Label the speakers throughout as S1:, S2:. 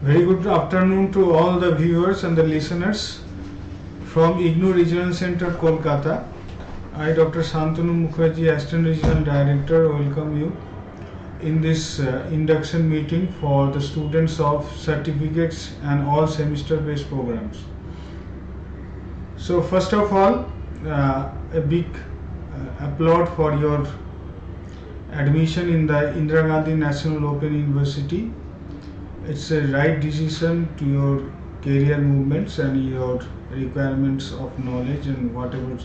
S1: Very good afternoon to all the viewers and the listeners from IGNOU Regional Center, Kolkata. I, Dr. Shantanu Mukherjee, Assistant Regional Director, welcome you in this induction meeting for the students of certificates and all semester-based programs. So first of all, a big applaud for your admission in the Indira Gandhi National Open University. It's a right decision to your career movements and your requirements of knowledge and whatever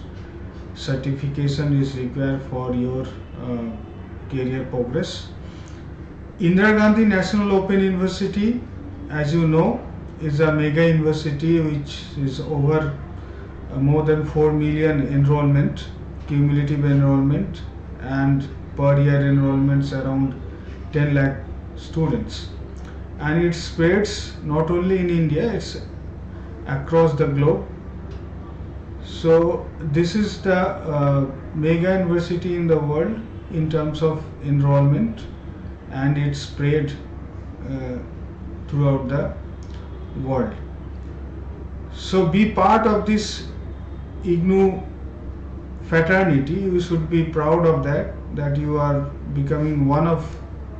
S1: certification is required for your career progress. Indira Gandhi National Open University, as you know, is a mega university which is over more than 4 million enrollment, cumulative enrollment, and per year enrollments around 10 lakh students. And it spreads not only in India, it's across the globe. So this is the mega university in the world in terms of enrollment, and it's spread throughout the world. So be part of this IGNOU fraternity. You should be proud of that you are becoming one of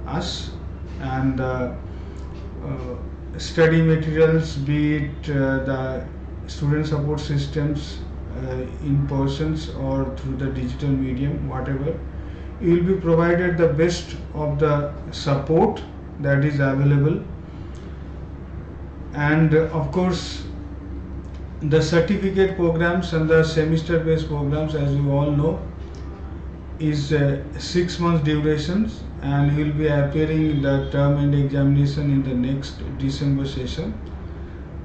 S1: us, and study materials, be it the student support systems in persons or through the digital medium, whatever, you will be provided the best of the support that is available. And of course, the certificate programs and the semester based programs, as you all know, is 6 months durations, and you will be appearing in the term end examination in the next December session.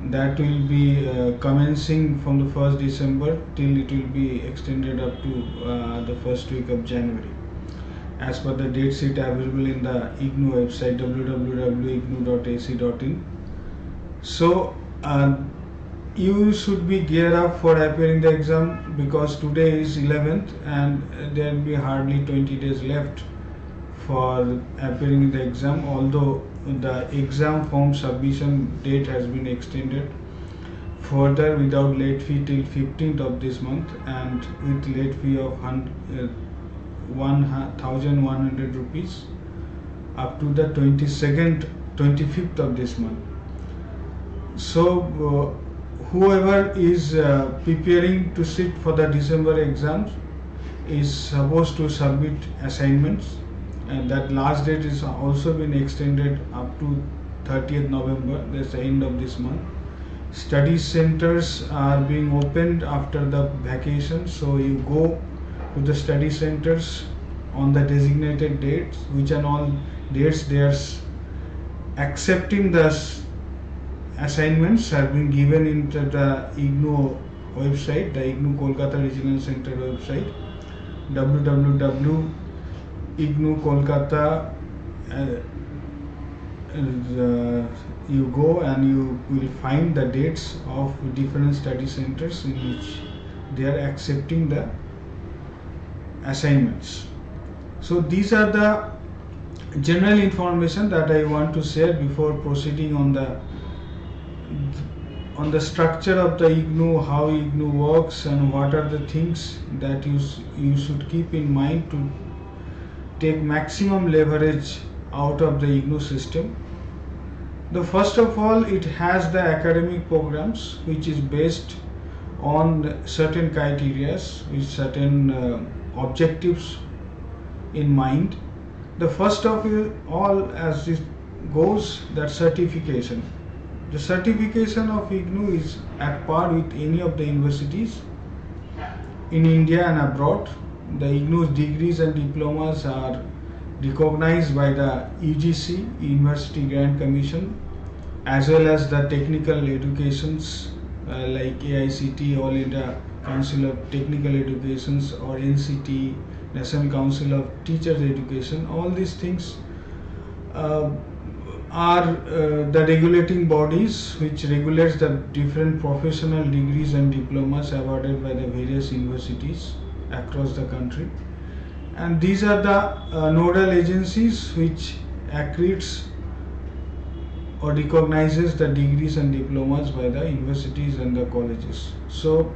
S1: That will be commencing from the 1st December till it will be extended up to the first week of January, as per the date sheet available in the IGNOU website www.ignou.ac.in. So you should be geared up for appearing the exam, because today is 11th and there will be hardly 20 days left for appearing in the exam, although the exam form submission date has been extended further without late fee till 15th of this month, and with late fee of 1,100 rupees up to the 25th of this month. So whoever is preparing to sit for the December exams is supposed to submit assignments, and that last date is also been extended up to 30th November. That's the end of this month. Study centers are being opened after the vacation, so you go to the study centers on the designated dates, which are all dates they are accepting the assignments have been given into the IGNOU website, the IGNOU Kolkata Regional Center website, www.ignou.kolkata. You go and you will find the dates of different study centers in which they are accepting the assignments. So these are the general information that I want to share before proceeding on the structure of the IGNOU, how IGNOU works, and what are the things that you should keep in mind to take maximum leverage out of the IGNOU system. The first of all, it has the academic programs which is based on certain criteria with certain objectives in mind. The first of all, as it goes, that certification. The certification of IGNOU is at par with any of the universities in India and abroad. The IGNOU's degrees and diplomas are recognized by the UGC, University Grant Commission, as well as the technical educations like AICT, All India Council of Technical Educations, or NCT, National Council of Teachers Education. All these things are the regulating bodies which regulates the different professional degrees and diplomas awarded by the various universities across the country. And these are the nodal agencies which accredits or recognizes the degrees and diplomas by the universities and the colleges. So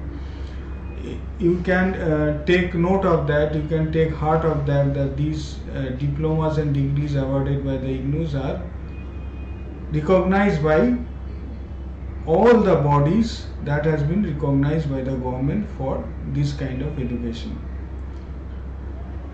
S1: you can take note of that, you can take heart of that, that these diplomas and degrees awarded by the IGNOUs are recognized by all the bodies that has been recognized by the government for this kind of education.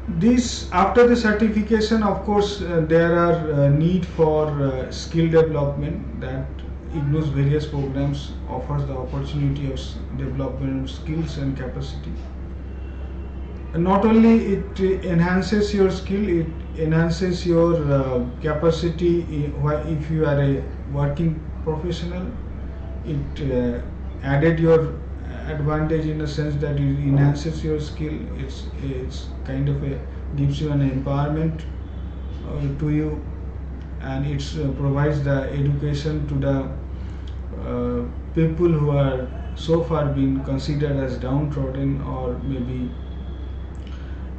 S1: This, after the certification, of course, there are need for skill development, that IGNOU's various programs offers the opportunity of development of skills and capacity. And not only it enhances your skill, it enhances your capacity. If you are a working professional, it added your advantage in the sense that it enhances your skill. It's kind of gives you an empowerment to you, and it provides the education to the people who are so far been considered as downtrodden, or maybe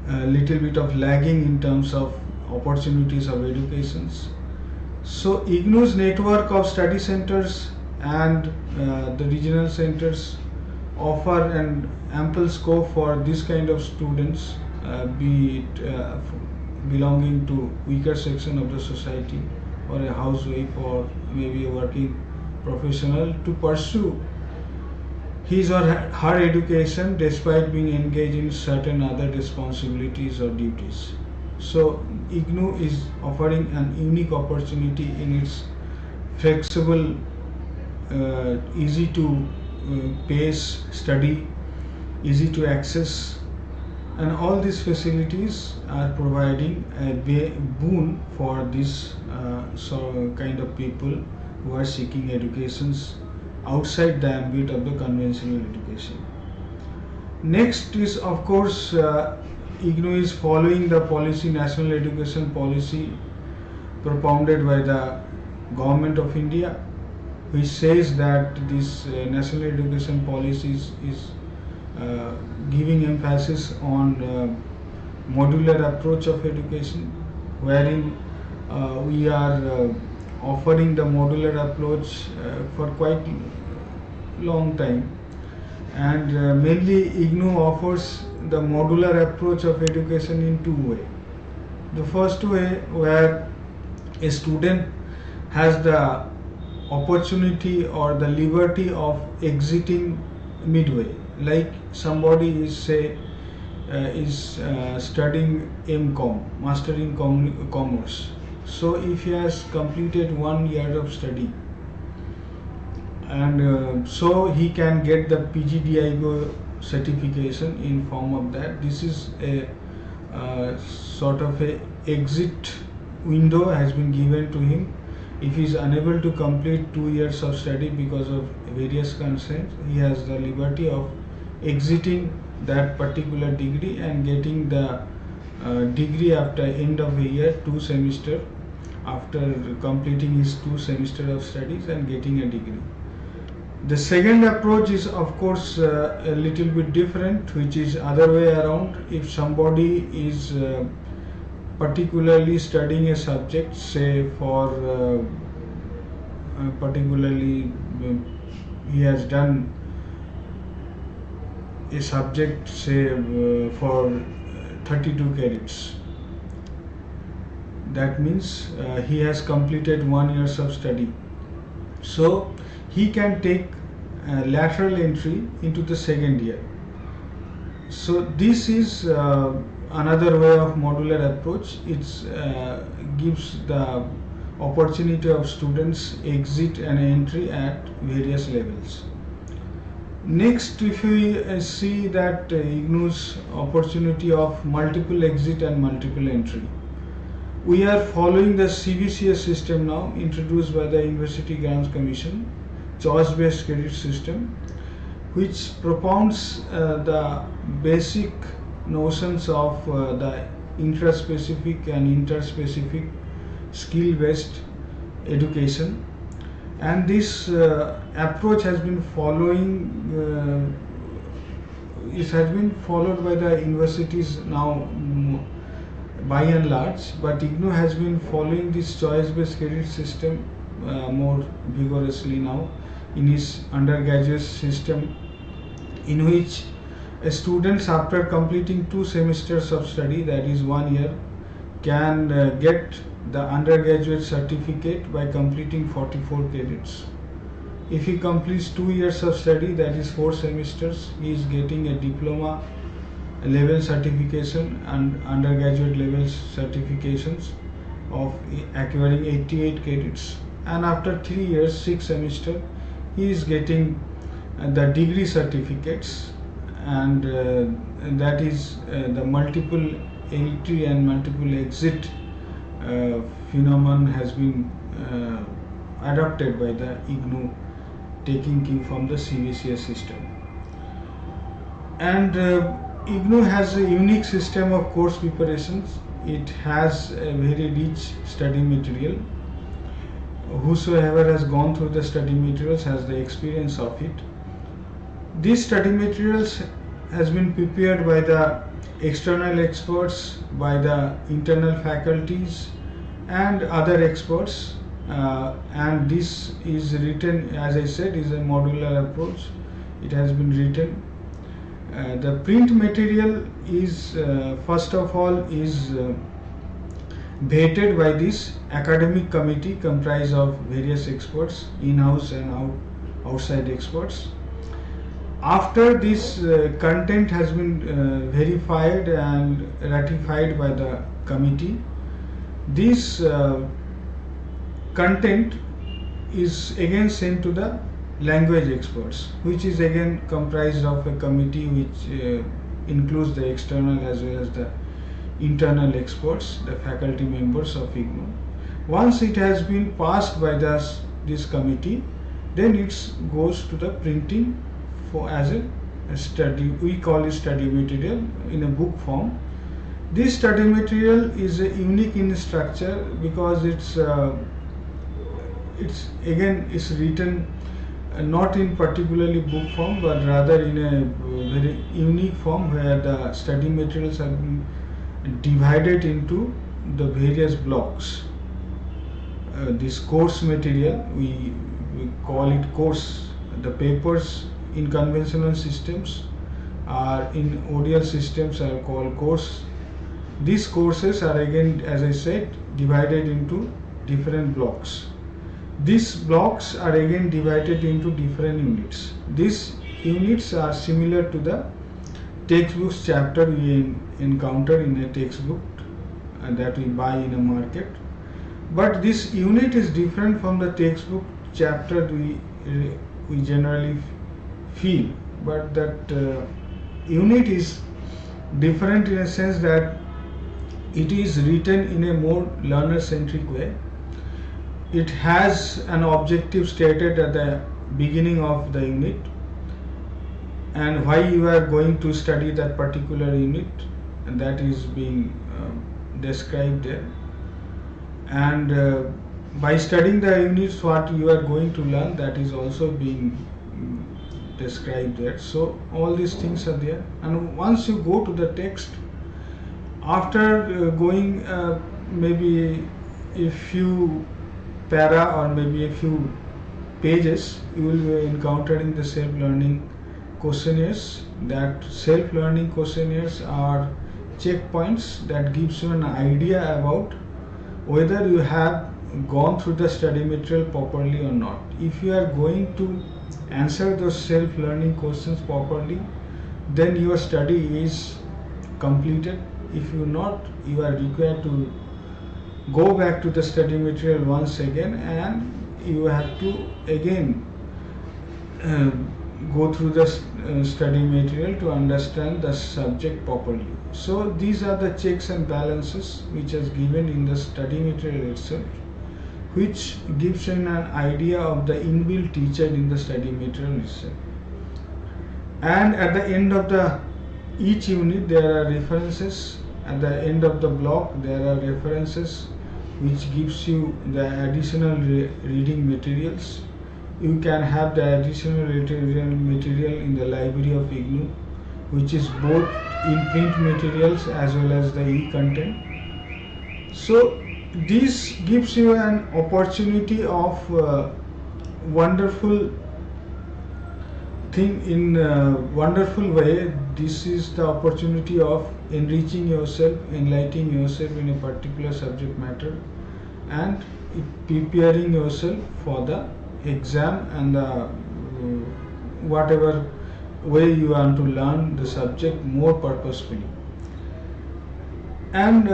S1: a little bit of lagging in terms of opportunities of educations. So IGNOU's network of study centers and the regional centers offer an ample scope for this kind of students, be it belonging to weaker section of the society, or a housewife, or maybe a working professional, to pursue his or her education despite being engaged in certain other responsibilities or duties. So IGNOU is offering an unique opportunity in its flexible, easy to pace study, easy to access, and all these facilities are providing a boon for this kind of people who are seeking educations outside the ambit of the conventional education. Next is, of course, IGNOU is following the policy, national education policy propounded by the Government of India, which says that this national education policy is giving emphasis on modular approach of education, wherein we are offering the modular approach for quite long time, and mainly IGNOU offers the modular approach of education in two ways. The first way, where a student has the opportunity or the liberty of exiting midway, like somebody is studying MCOM, Master in Commerce. So if he has completed 1 year of study, and so he can get the PGDAW certification in form of that. This is a sort of a exit window has been given to him. If he is unable to complete 2 years of study because of various constraints, he has the liberty of exiting that particular degree and getting the degree after end of a year, 2 semester, after completing his 2 semester of studies and getting a degree. The second approach is, of course, a little bit different, which is other way around. If somebody is particularly studying a subject, say for particularly he has done a subject, say for 32 credits, that means he has completed 1 year of study, so he can take lateral entry into the second year. So this is another way of modular approach. It gives the opportunity of students exit and entry at various levels. Next, if we see that IGNOU's opportunity of multiple exit and multiple entry, we are following the CBCS system now, introduced by the University Grants Commission, choice-based credit system, which propounds the basic notions of the intra-specific and inter-specific skill-based education. And this approach has been following, it has been followed by the universities now by and large, but IGNOU has been following this choice-based credit system more vigorously now in his undergraduate system, in which students after completing 2 semesters of study, that is 1 year, can get the undergraduate certificate by completing 44 credits. If he completes 2 years of study, that is 4 semesters, he is getting a diploma level certification and undergraduate level certifications of acquiring 88 credits. And after 3 years, 6 semesters, he is getting the degree certificates, and that is the multiple entry and multiple exit phenomenon has been adopted by the IGNOU, taking cue from the CBCS system. And IGNOU has a unique system of course preparations. It has a very rich study material. Whosoever has gone through the study materials has the experience of it. These study materials has been prepared by the external experts, by the internal faculties and other experts, and this is written, as I said, is a modular approach. It has been written. The print material is first of all is vetted by this academic committee comprised of various experts, in-house and outside experts. After this content has been verified and ratified by the committee, this content is again sent to the language experts, which is again comprised of a committee which includes the external as well as the internal experts, the faculty members of IGNOU. Once it has been passed by this committee, then it goes to the printing for as a study. We call it study material in a book form. This study material is unique in structure because it's written not in particularly book form, but rather in a very unique form where the study materials have been divided into the various blocks. This course material, we call it course. The papers in conventional systems or in ODL systems are called course. These courses are again, as I said, divided into different blocks. These blocks are again divided into different units. These units are similar to the textbooks chapter we encounter in a textbook that we buy in a market. But this unit is different from the textbook chapter we generally feel. But that unit is different in a sense that it is written in a more learner-centric way. It has an objective stated at the beginning of the unit and why you are going to study that particular unit, and that is being described there. And by studying the units, what you are going to learn, that is also being described there. So all these things are there, and once you go to the text, after going maybe a few para or maybe a few pages, you will be encountering the self-learning questionnaires. That self-learning questionnaires are checkpoints that gives you an idea about whether you have gone through the study material properly or not. If you are going to answer those self-learning questions properly, then your study is completed. If you not, you are required to go back to the study material once again, and you have to again go through the study material to understand the subject properly. So these are the checks and balances which is given in the study material itself, which gives you an idea of the inbuilt teacher in the study material itself. And at the end of each unit there are references. At the end of the block there are references which gives you the additional reading materials. You can have the additional reading material in the library of IGNOU, which is both in print materials as well as the e-content. So this gives you an opportunity of wonderful thing in a wonderful way. This is the opportunity of enriching yourself, enlightening yourself in a particular subject matter, and preparing yourself for the exam and the whatever way you want to learn the subject more purposefully. And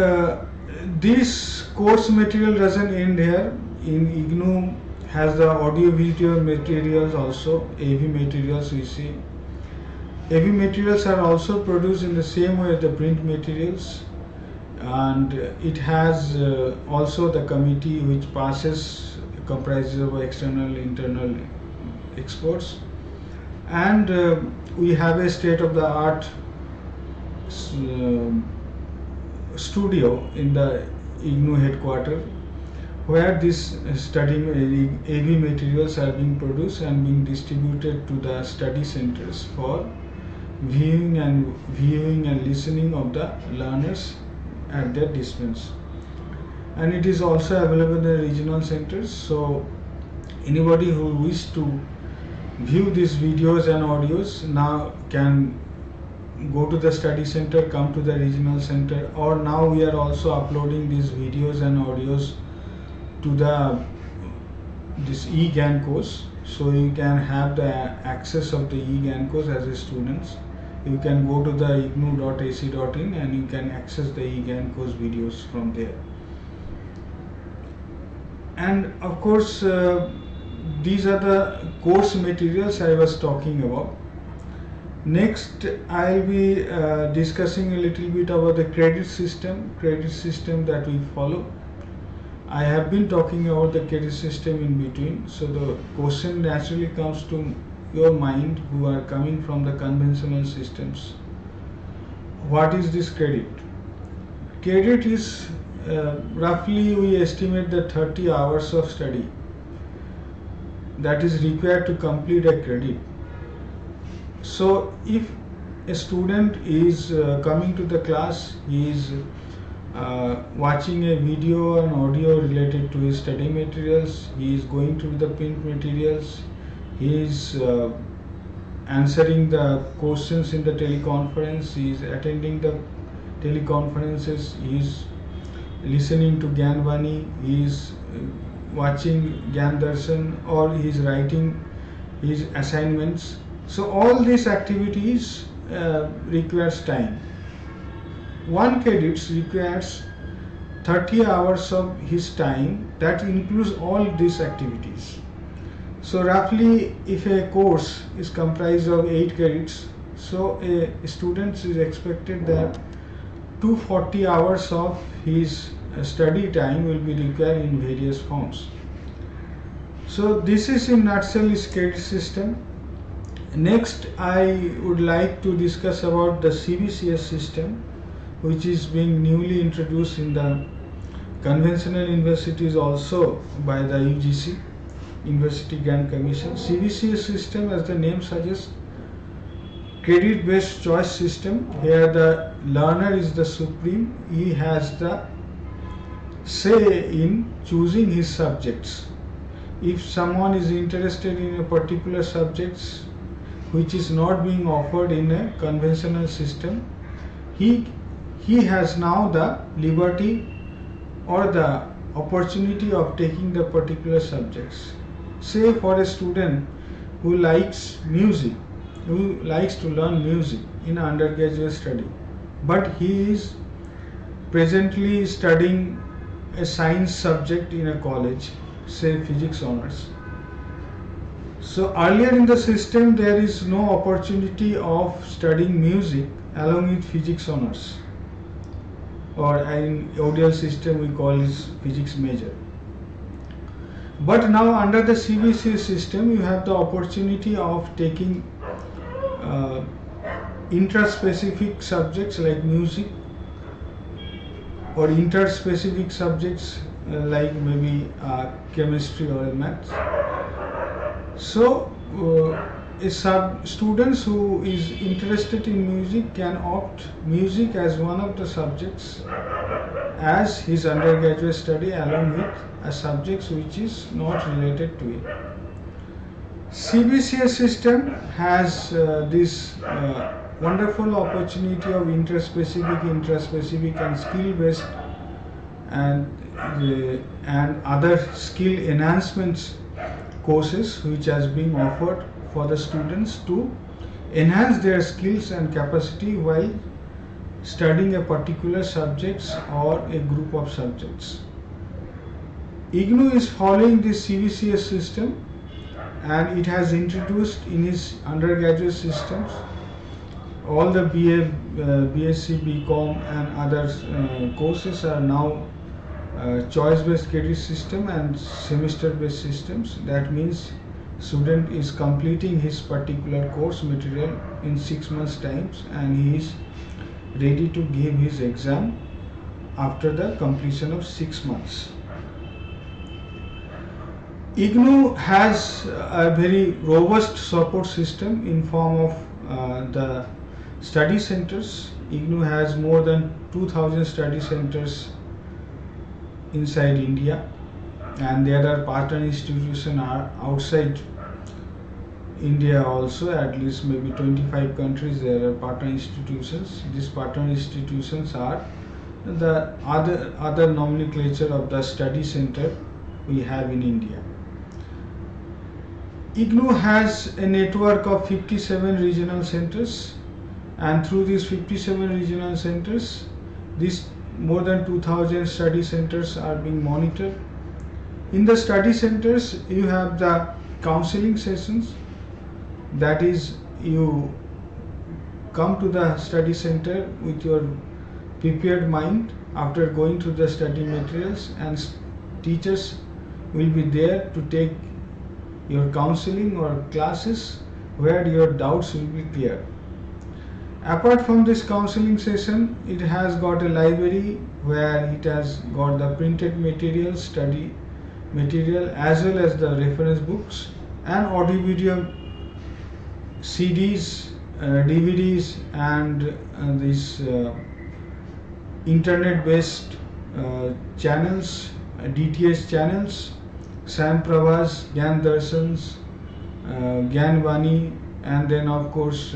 S1: this course material doesn't end here. In IGNOU has the audio video materials also, AV materials we see. AV materials are also produced in the same way as the print materials, and it has also the committee which comprises of external internal experts, and we have a state-of-the-art studio in the IGNOU headquarters, where this study AV materials are being produced and being distributed to the study centers for viewing and listening of the learners at their distance. And it is also available in the regional centers, so anybody who wish to view these videos and audios now can go to the study center, come to the regional center, or now we are also uploading these videos and audios to this e-GAN course, so you can have the access of the e-GAN course as a students. You can go to the ignou.ac.in and you can access the e-GAN course videos from there. And of course these are the course materials I was talking about. Next I'll be discussing a little bit about the credit system that we follow. I have been talking about the credit system in between, so the question naturally comes to your mind who are coming from the conventional systems. What is this credit? Credit is roughly we estimate that 30 hours of study that is required to complete a credit. So if a student is coming to the class, he is watching a video and audio related to his study materials, he is going through the print materials, he is answering the questions in the teleconference, he is attending the teleconferences, he is listening to Gyan Vani, he is watching Gyan Darshan, or he is writing his assignments. So all these activities requires time. One credit requires 30 hours of his time, that includes all these activities. So roughly if a course is comprised of 8 credits, so a student is expected that 240 hours of his study time will be required in various forms. So this is in nutshell is credit system. Next I would like to discuss about the CBCS system, which is being newly introduced in the conventional universities also by the UGC, University Grant Commission. CBCS system, as the name suggests, credit based choice system. Here the learner is the supreme, he has the say in choosing his subjects. If someone is interested in a particular subjects which is not being offered in a conventional system, he has now the liberty or the opportunity of taking the particular subjects. Say for a student who likes music, who likes to learn music in undergraduate study, but he is presently studying a science subject in a college, say physics honors. So earlier in the system there is no opportunity of studying music along with physics honors, or in ODL system we call it physics major. But now under the CBCS system you have the opportunity of taking intra-specific subjects like music, or inter-specific subjects like maybe chemistry or maths. So Students who is interested in music can opt music as one of the subjects as his undergraduate study along with a subject which is not related to it. CBCS system has this wonderful opportunity of intraspecific and skill-based and other skill enhancements courses which has been offered for the students to enhance their skills and capacity while studying a particular subjects or a group of subjects. IGNOU is following this CBCS system and it has introduced in its undergraduate systems all the BA, BSc, BCom and other courses are now choice-based credit system and semester-based systems. That means student is completing his particular course material in 6 months times and he is ready to give his exam after the completion of 6 months. IGNOU has a very robust support system in form of the study centers. IGNOU has more than 2000 study centers inside India, and there are partner institutions outside India also, at least maybe 25 countries there are partner institutions. These partner institutions are the other nomenclature of the study center we have in India. IGNOU has a network of 57 regional centers, and through these 57 regional centers, these more than 2000 study centers are being monitored. In the study centers, you have the counseling sessions. That is, you come to the study center with your prepared mind after going through the study materials, and teachers will be there to take your counseling or classes where your doubts will be clear. Apart from this counseling session, it has got a library where it has got the printed material, study material, as well as the reference books and audio video CDs, DVDs and these internet based channels, DTH channels, Sam Pravas, Gyan Darshans, Gyan Vani, and then of course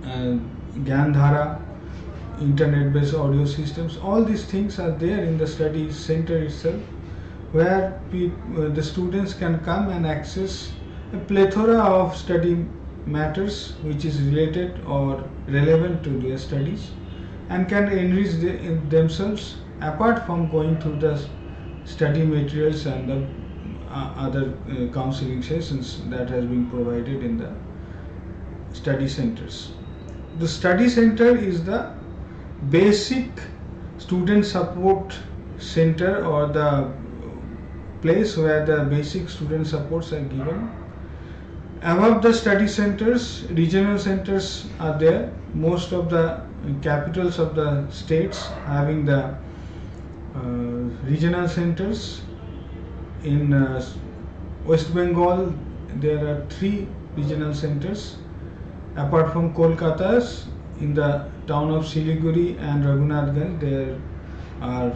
S1: Gyan Dhara, internet based audio systems. All these things are there in the study center itself, where the students can come and access a plethora of study matters which is related or relevant to their studies, and can enrich themselves apart from going through the study materials and the other counseling sessions that has been provided in the study centers. The study center is the basic student support center, or the place where the basic student supports are given. Above the study centers, regional centers are there. Most of the capitals of the states having the regional centers. In West Bengal, there are 3 regional centers. Apart from Kolkata, in the town of Siliguri and Raghunathganj, there are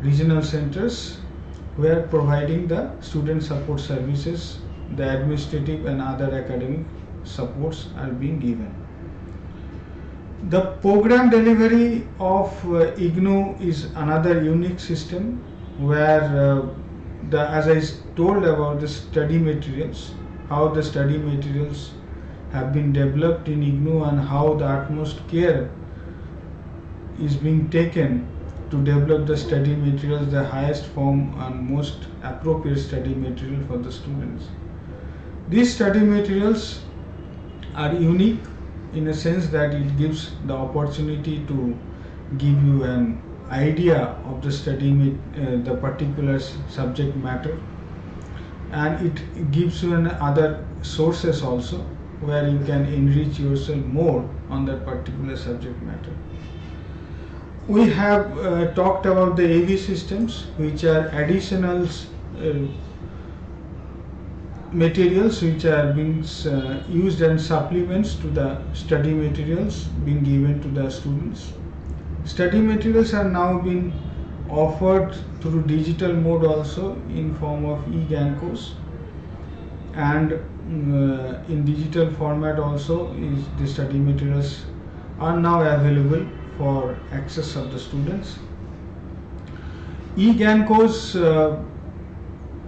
S1: regional centers where providing the student support services, the administrative and other academic supports are being given. The program delivery of IGNOU is another unique system where as I told about the study materials, how the study materials have been developed in IGNOU and how the utmost care is being taken to develop the study materials, the highest form and most appropriate study material for the students. These study materials are unique in a sense that it gives the opportunity to give you an idea of the study, the particular subject matter, and it gives you other sources also where you can enrich yourself more on that particular subject matter. We have talked about the AV systems, which are additional materials which are being used as supplements to the study materials being given to the students. Study materials are now being offered through digital mode also in form of e-GAN-course, and in digital format also is the study materials are now available for access of the students. e-GAN-course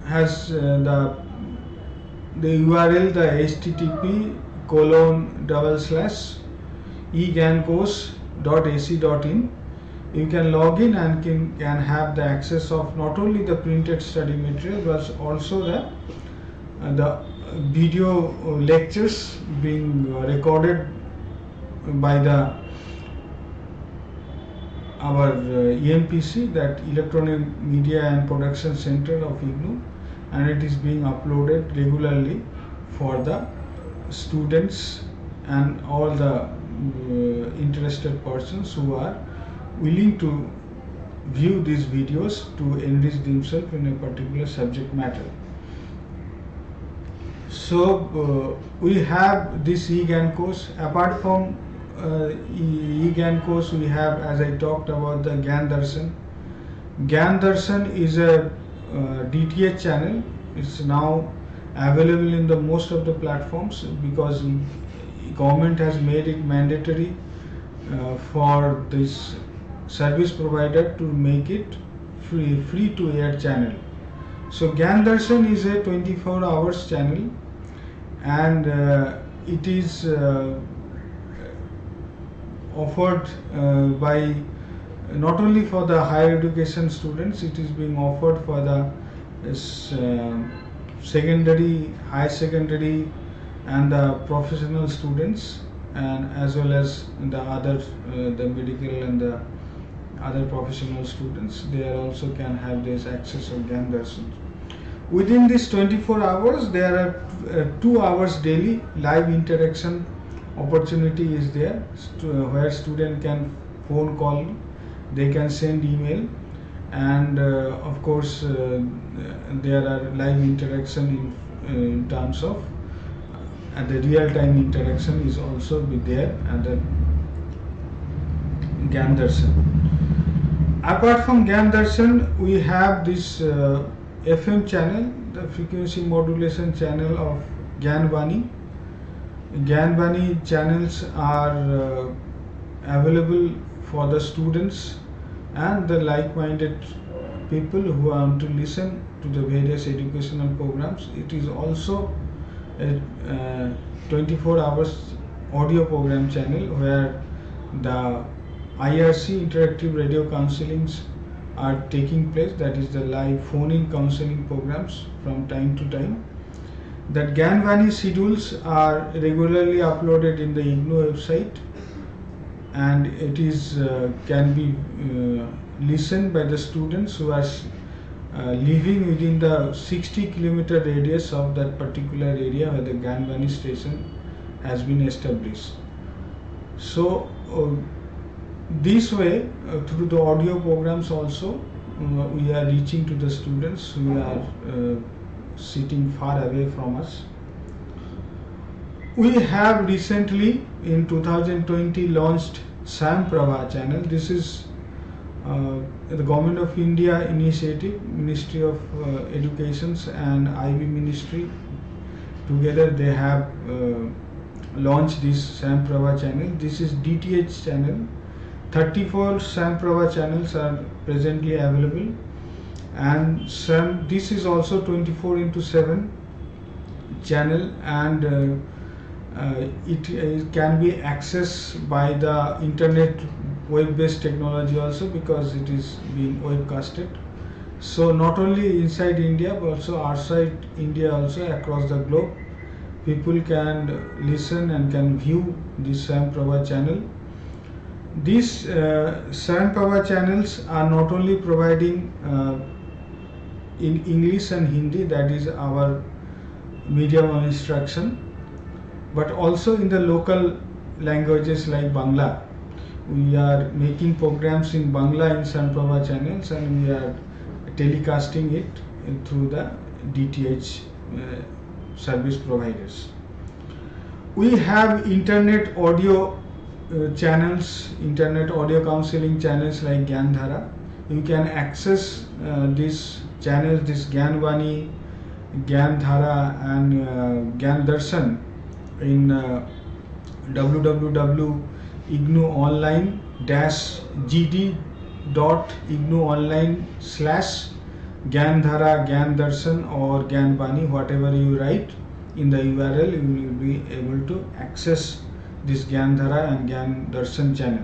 S1: has the URL, the http://egancourse.ac.in. You can log in and can have the access of not only the printed study material but also the video lectures being recorded by our EMPC, that Electronic Media and Production Center of IGNOU, and it is being uploaded regularly for the students and all the interested persons who are willing to view these videos to enrich themselves in a particular subject matter. So we have this e-GAN course. Apart from e-GAN course, we have, as I talked about, the GAN Darshan. GAN Darshan is a DTH channel. It's now available in the most of the platforms because government has made it mandatory for this service provider to make it free to air channel. So GAN Darshan is a 24 hours channel, and it is offered by not only for the higher education students, it is being offered for the secondary, higher secondary and the professional students, and as well as the other the medical and the other professional students. They also can have this access of GAN Darshan. Within this 24 hours, there are 2 hours daily live interaction opportunity is there, where student can phone call, they can send email, and of course there are live interaction in terms of the real-time interaction is also be there at the GAN Darshan. Apart from GAN Darshan, we have this FM channel, the frequency modulation channel of GAN Vani. GAN Vani channels are available for the students and the like-minded people who want to listen to the various educational programs. It is also a 24 hours audio program channel where the IRC interactive radio counselings are taking place, that is the live phone-in counseling programs from time to time. That GAN Vani schedules are regularly uploaded in the IGNOU website, and it is can be listened by the students who are living within the 60-kilometer radius of that particular area where the GAN Vani station has been established. So this way, through the audio programs also, we are reaching to the students who are sitting far away from us. We have recently in 2020 launched SAM Prabha channel. This is the Government of India initiative, Ministry of Education and IB Ministry together. They have launched this SAM Prabha channel. This is DTH channel. 34 SAM Prabha channels are presently available, and this is also 24/7 channel, and it can be accessed by the internet web-based technology also, because it is being webcasted. So not only inside India but also outside India also, across the globe, people can listen and can view this SAM Prabha channel. These SAM Prabha channels are not only providing in English and Hindi, that is our medium of instruction, but also in the local languages like Bangla. We are making programs in Bangla in SAM Prabha channels, and we are telecasting it through the DTH service providers. We have internet audio channels, internet audio counseling channels like Gyandhara. You can access these channels, this Gyanvani, Gyandhara and Gyan Darshan in www.ignuonline.gd.ignuonline/Gyandhara, Gyan Darshan or Gyanvani, whatever you write in the URL, you will be able to access this Gyandhara and Gyan Darshan channel.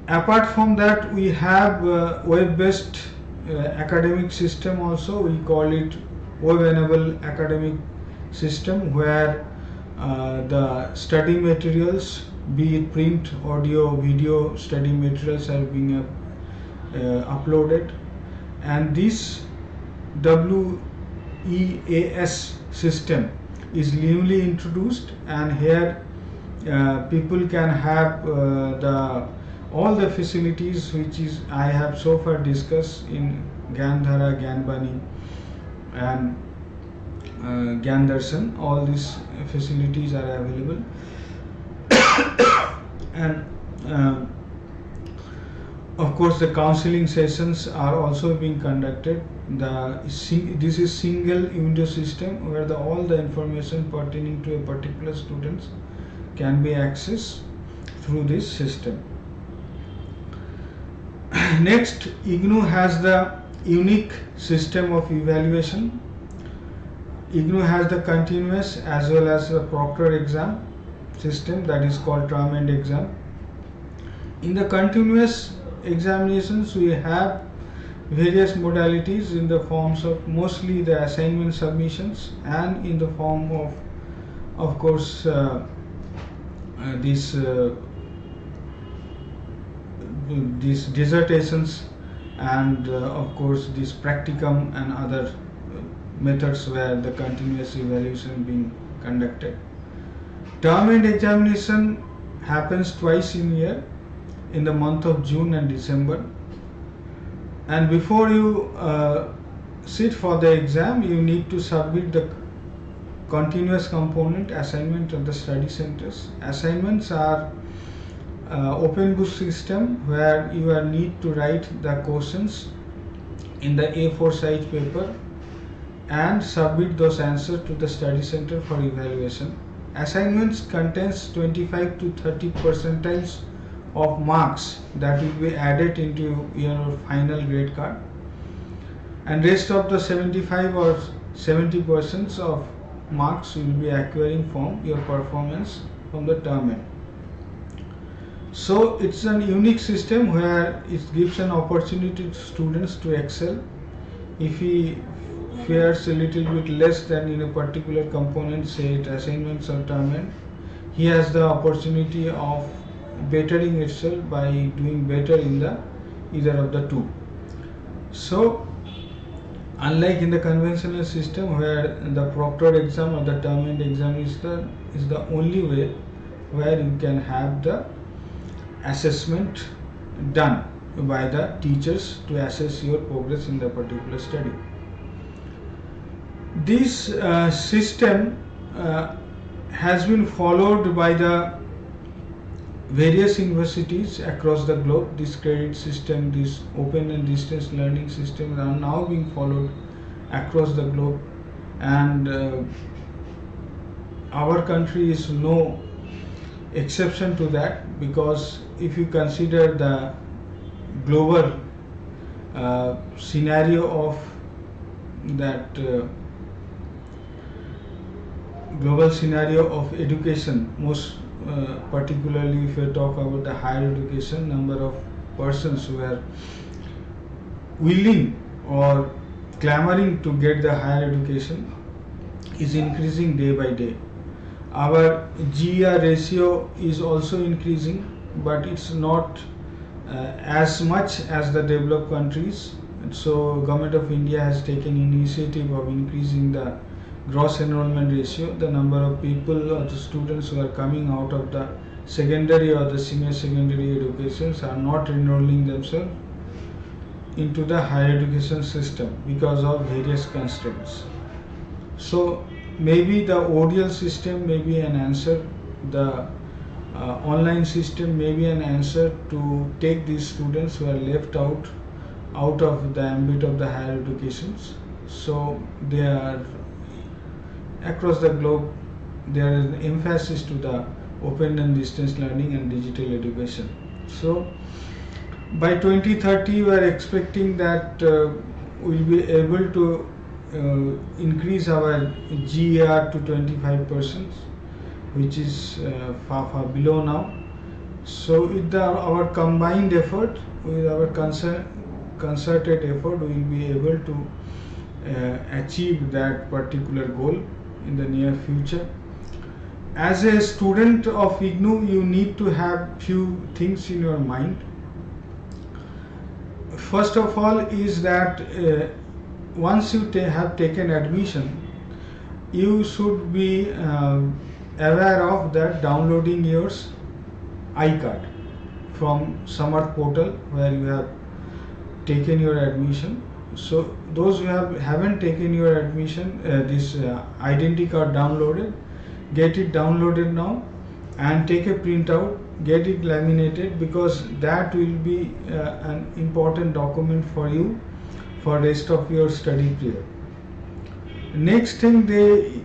S1: Apart from that, we have web-based academic system also. We call it web-enabled academic system, where the study materials, be it print, audio, video study materials are being uploaded, and this WEAS system is newly introduced, and here people can have all the facilities which is I have so far discussed in Gyandhara, Gyanvani and Gyan Darshan. All these facilities are available and of course the counseling sessions are also being conducted. This is single window system where all the information pertaining to a particular student can be accessed through this system. Next, IGNOU has the unique system of evaluation. IGNOU has the continuous as well as the proctored exam system, that is called term end exam. In the continuous examinations, we have various modalities in the forms of mostly the assignment submissions and in the form of course these dissertations and of course this practicum and other methods where the continuous evaluation being conducted. Term end examination happens twice in a year, in the month of June and December, and before you sit for the exam, you need to submit the continuous component assignment at the study centers. Assignments are open book system where you need to write the questions in the A4 size paper and submit those answers to the study center for evaluation. Assignments contains 25 to 30 percentiles of marks that will be added into your final grade card, and rest of the 75 or 70% of marks will be acquiring from your performance from the term end. So it's an unique system where it gives an opportunity to students to excel. If he fares a little bit less than in a particular component, say it assignments or term end, he has the opportunity of bettering itself by doing better in the either of the two. So unlike in the conventional system where the proctored exam or the term end exam is the only way where you can have the assessment done by the teachers to assess your progress in the particular study. This system has been followed by the various universities across the globe. This credit system, this open and distance learning systems are now being followed across the globe, and our country is no exception to that, because if you consider the global scenario of that global scenario of education, most particularly if you talk about the higher education, number of persons who are willing or clamoring to get the higher education is increasing day by day. Our GER ratio is also increasing, but it's not as much as the developed countries. And so Government of India has taken initiative of increasing the gross enrollment ratio, the number of people or the students who are coming out of the secondary or the senior secondary educations are not enrolling themselves into the higher education system because of various constraints. So maybe the ODL system may be an answer, the online system may be an answer to take these students who are left out of the ambit of the higher educations. So they are across the globe, there is an emphasis to the open and distance learning and digital education. So by 2030 we are expecting that we'll be able to increase our GER to 25%, which is far below now. So with our combined effort, with our concerted effort, we will be able to achieve that particular goal in the near future. As a student of IGNOU, you need to have few things in your mind. First of all is that once you have taken admission, you should be aware of that downloading your iCard from Samarth portal where you have taken your admission. So those who haven't taken your admission, this identity card downloaded, get it downloaded now and take a printout, get it laminated, because that will be an important document for you for rest of your study period. Next thing they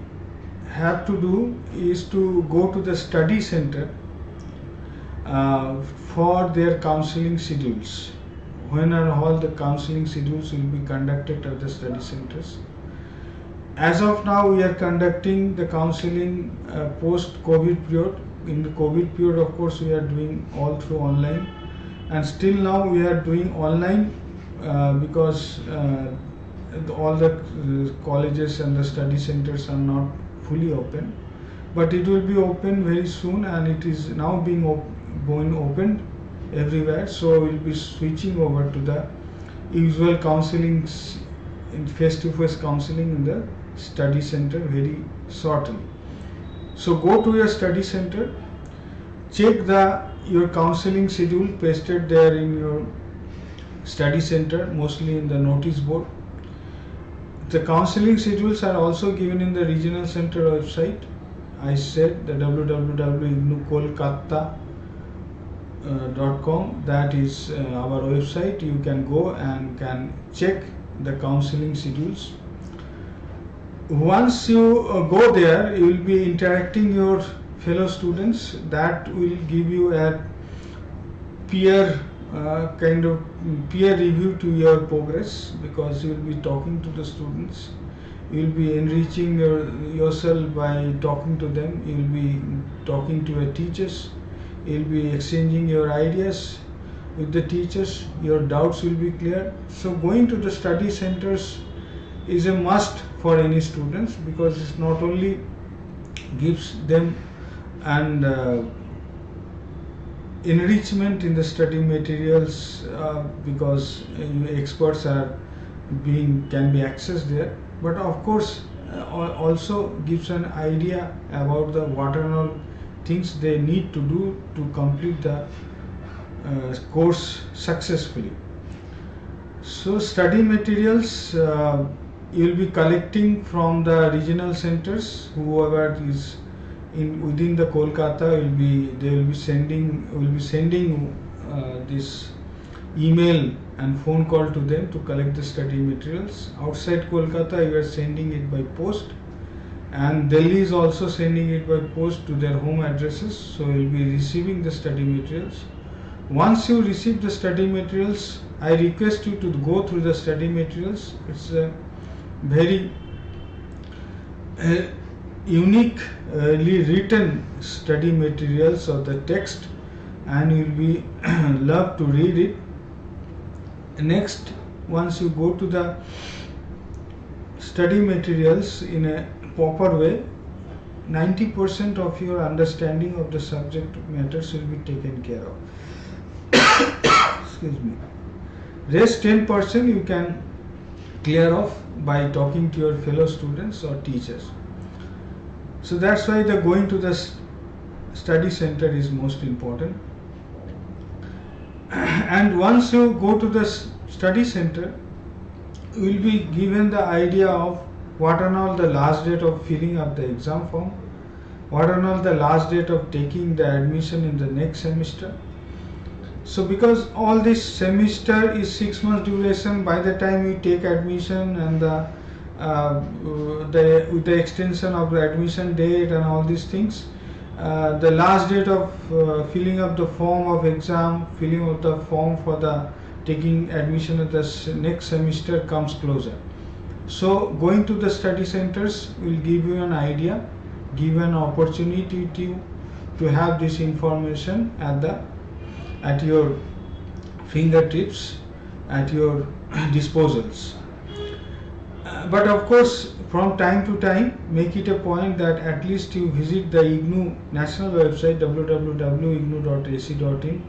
S1: have to do is to go to the study center for their counseling schedules. When and all the counseling schedules will be conducted at the study centers. As of now, we are conducting the counseling post-COVID period. In the COVID period, of course, we are doing all through online, and still now we are doing online because all the colleges and the study centers are not fully open. But it will be open very soon, and it is now being opened everywhere. So we will be switching over to the usual counseling, in face-to-face counseling in the study center very shortly. So go to your study center, check your counseling schedule pasted there in your study center, mostly in the notice board. The counseling schedules are also given in the regional center website. I said the www.ignou.kolkata.com, that is our website. You can go and can check the counseling schedules. Once you go there, you will be interacting your fellow students. That will give you a peer kind of peer review to your progress, because you will be talking to the students. You will be enriching yourself by talking to them. You will be talking to your teachers. You will be exchanging your ideas with the teachers. Your doubts will be clear. So going to the study centers is a must for any students, because it not only gives them and enrichment in the study materials, because experts can be accessed there, but of course also gives an idea about what are all things they need to do to complete the course successfully. So study materials you will be collecting from the regional centers. Whoever is within the Kolkata they will be sending this email and phone call to them to collect the study materials. Outside Kolkata, you are sending it by post, and Delhi is also sending it by post to their home addresses. So you will be receiving the study materials. Once you receive the study materials, I request you to go through the study materials. It's a very uniquely written study materials or the text, and you will be love to read it. Next, once you go to the study materials in a proper way, 90% of your understanding of the subject matters will be taken care of. Excuse me. Rest 10% you can clear off by talking to your fellow students or teachers. So that's why the going to the study center is most important. And once you go to the study center, you will be given the idea of what are all the last date of filling up the exam form, what are all the last date of taking the admission in the next semester. So because all this semester is 6 months duration, by the time you take admission and with the extension of the admission date and all these things, the last date of filling up the form of exam, filling up the form for the taking admission at the next semester comes closer. So going to the study centers will give you an idea, give an opportunity to have this information at your fingertips, at your disposals. But of course, from time to time, make it a point that at least you visit the IGNOU national website www.ignou.ac.in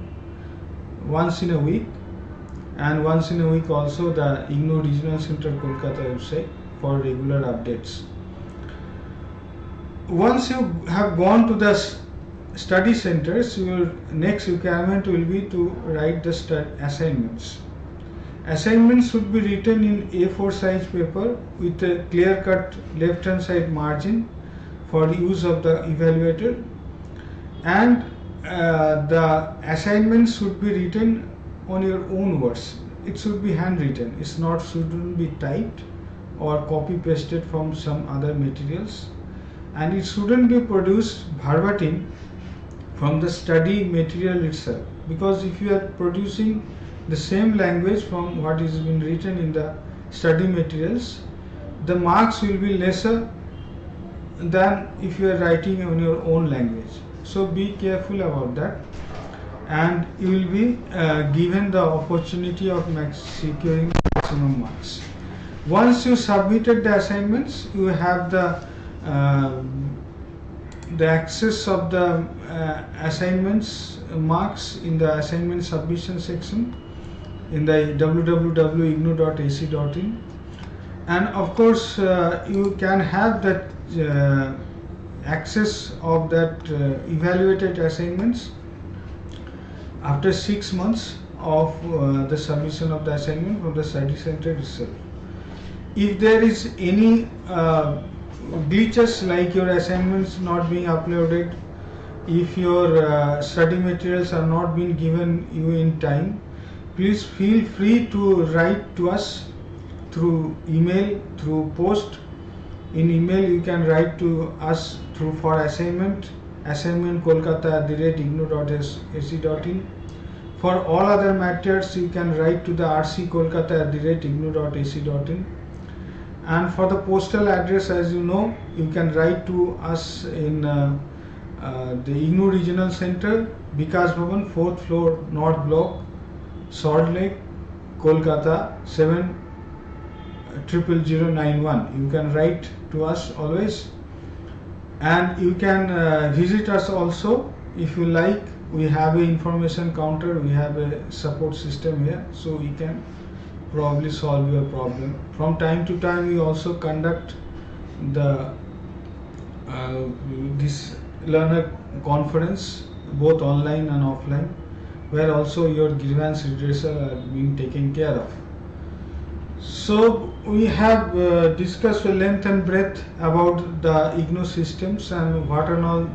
S1: once in a week, and once in a week also the IGNOU Regional Center Kolkata website for regular updates. Once you have gone to the study centers, your next requirement will be to write the assignments. Assignments should be written in A4 size paper with a clear-cut left-hand side margin for use of the evaluator, and the assignments should be written on your own words. It should be handwritten. Shouldn't be typed or copy pasted from some other materials, and it shouldn't be produced verbatim from the study material itself, because if you are producing the same language from what is been written in the study materials, the marks will be lesser than if you are writing on your own language. So be careful about that, and you will be given the opportunity of securing maximum marks. Once you submitted the assignments, you have the access of the assignments marks in the assignment submission section in the www.ignou.ac.in, and of course you can have that access of that evaluated assignments after 6 months of the submission of the assignment from the study center itself. If there is any glitches, like your assignments not being uploaded, if your study materials are not being given you in time, please feel free to write to us through email, through post. In email you can write to us for assignment kolkata@ignou.ac.in. For all other matters you can write to the rckolkata@ignou.ac.in. And for the postal address, as you know, you can write to us in the IGNOU Regional Center, Vikas Bhavan, 4th floor, North Block, Salt Lake, Kolkata 700091. You can write to us always, and you can visit us also if you like. We have a information counter, we have a support system here, so we can probably solve your problem. From time to time we also conduct the this learner conference, both online and offline, where also your grievance redressal are being taken care of. So we have discussed with length and breadth about the IGNOU systems and what are all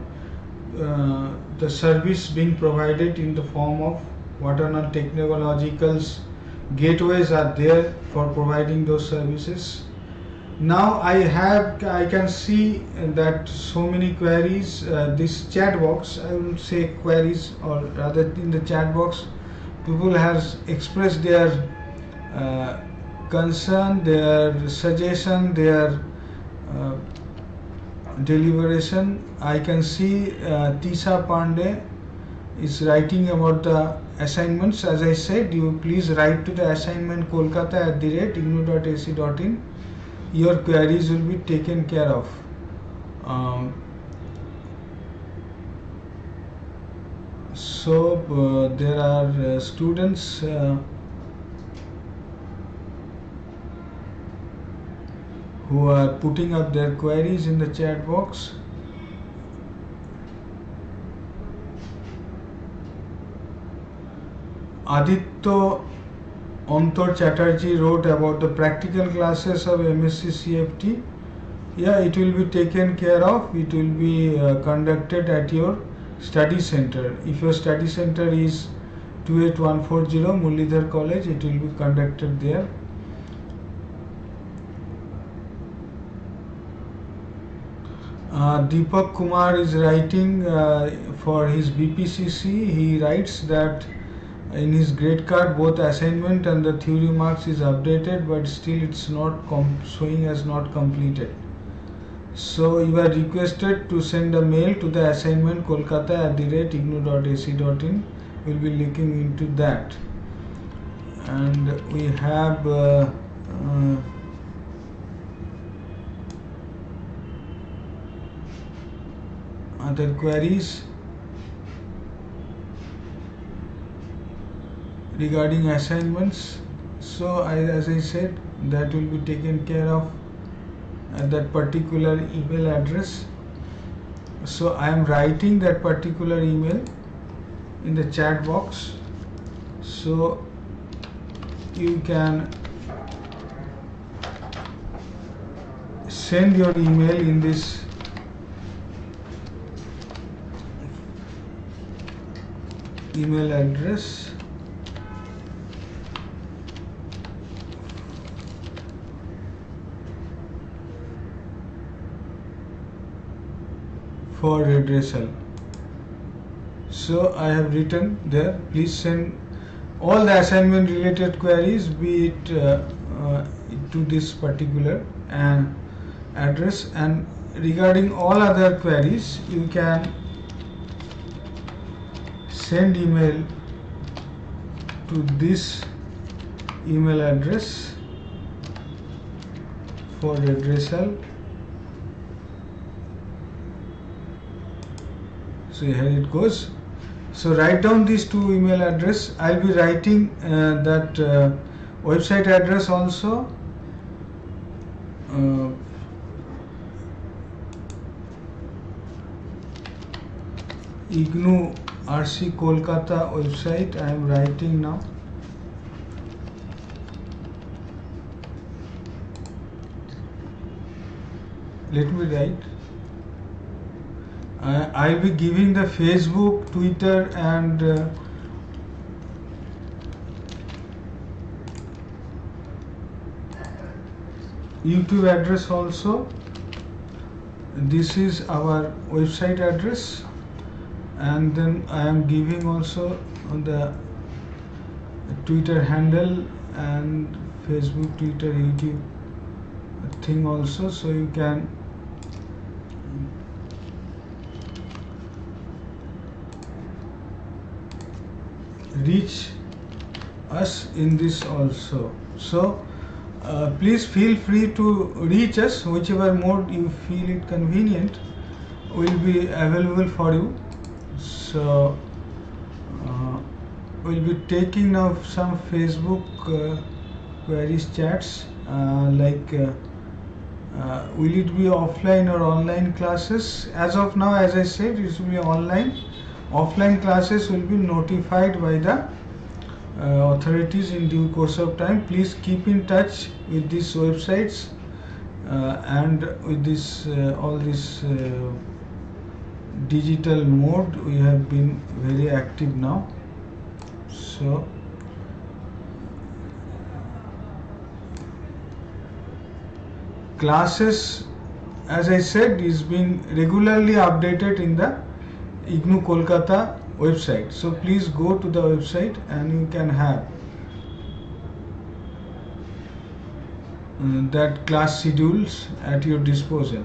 S1: the service being provided in the form of what are all technological gateways are there for providing those services. Now I can see that so many queries, this chat box, I will say queries, or rather in the chat box people has expressed their concern, their suggestion, their deliberation. I can see Tisha Pandey is writing about the assignments. As I said, you please write to the assignment kolkata@ignou.ac.in. Your queries will be taken care of. There are students who are putting up their queries in the chat box. Aditya Antar Chatterjee wrote about the practical classes of MSc CFT Yeah, it will be taken care of. It will be conducted at your study center. If your study center is 28140 Muralidhar College, it will be conducted there. Deepak Kumar is writing for his BPCC. He writes that in his grade card both assignment and the theory marks is updated, but still it's not showing as not completed. So you are requested to send a mail to the assignment kolkata@ignou.ac.in. We'll be looking into that. And we have other queries regarding assignments. So as I said, that will be taken care of at that particular email address. So I am writing that particular email in the chat box, so you can send your email in this email address. For redressal. So I have written there, please send all the assignment related queries, be it to this particular address, and regarding all other queries you can send email to this email address for redressal. So here it goes. So write down these two email address. I'll be writing that website address also. IGNOU RC Kolkata website I am writing now. Let me write. I'll be giving the Facebook, Twitter and YouTube address also. This is our website address, and then I am giving also the Twitter handle and Facebook, Twitter, YouTube thing also, so you can reach us in this also. So please feel free to reach us, whichever mode you feel it convenient will be available for you. So we'll be taking now some Facebook queries chats, like will it be offline or online classes? As of now, as I said, it will be online. Offline classes will be notified by the authorities in due course of time. Please keep in touch with these websites and with this all this digital mode. We have been very active now. So classes, as I said, is being regularly updated in the IGNOU Kolkata website. So please go to the website and you can have that class schedules at your disposal.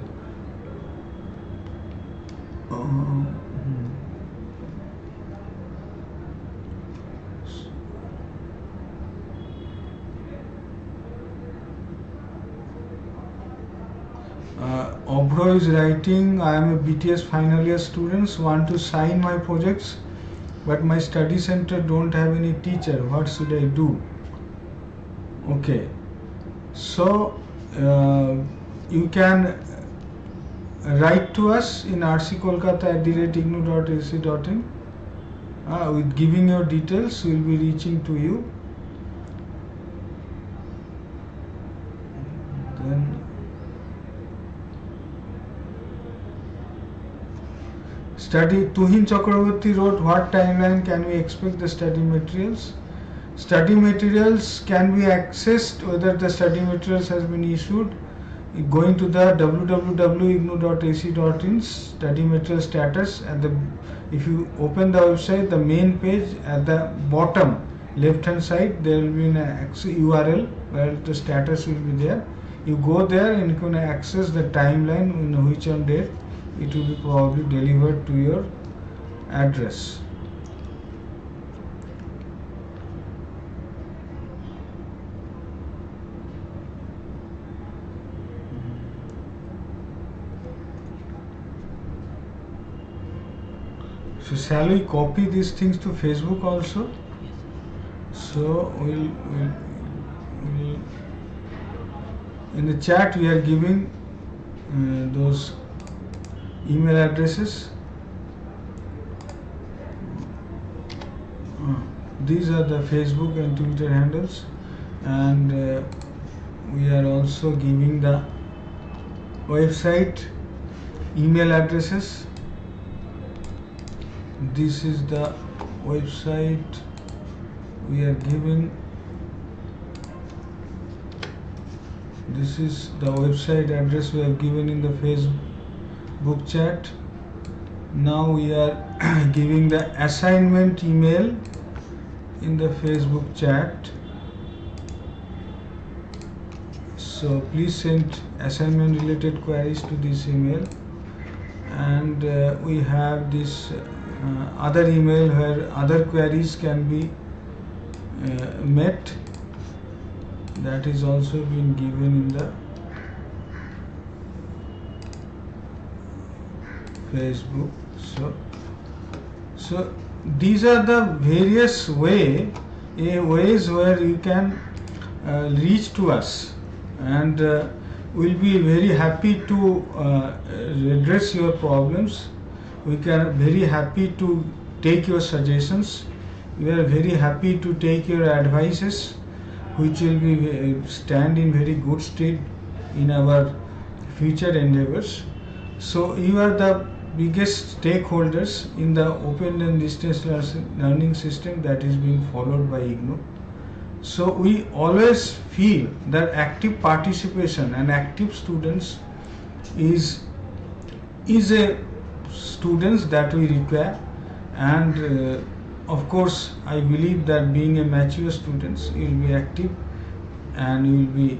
S1: Obro is writing, I am a BTS final year students, want to sign my projects, but my study center don't have any teacher. What should I do? Okay, so you can write to us in rckolkata@ignou.ac.in with giving your details. We will be reaching to you. Then Study Tuhin Chakraborty wrote, what timeline can we expect the study materials? Study materials can be accessed whether the study materials has been issued going to the www.ignou.ac.in study material status. If you open the website, the main page at the bottom left hand side there will be an URL where the status will be there. You go there and you can access the timeline in which on date it will be probably delivered to your address. So shall we copy these things to Facebook also? So we'll in the chat we are giving those email addresses. These are the Facebook and Twitter handles, and we are also giving the website email addresses. This is the website we are giving. This is the website address we have given in the Facebook chat. Now we are giving the assignment email in the Facebook chat. So please send assignment related queries to this email. And we have this other email where other queries can be met. That is also been given in the Facebook. So these are the various ways where you can reach to us, and we'll be very happy to address your problems. We are very happy to take your suggestions. We are very happy to take your advices, which will be stand in very good state in our future endeavors. So you are the biggest stakeholders in the open and distance learning system that is being followed by IGNOU. So we always feel that active participation and active students is a students that we require, and of course I believe that being a mature students, you will be active and you will be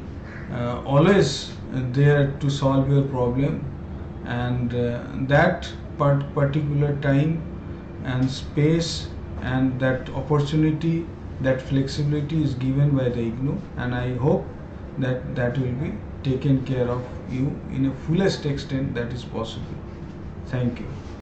S1: always there to solve your problem, and that particular time and space and that opportunity, that flexibility is given by the IGNOU, and I hope that will be taken care of you in a fullest extent that is possible. Thank you.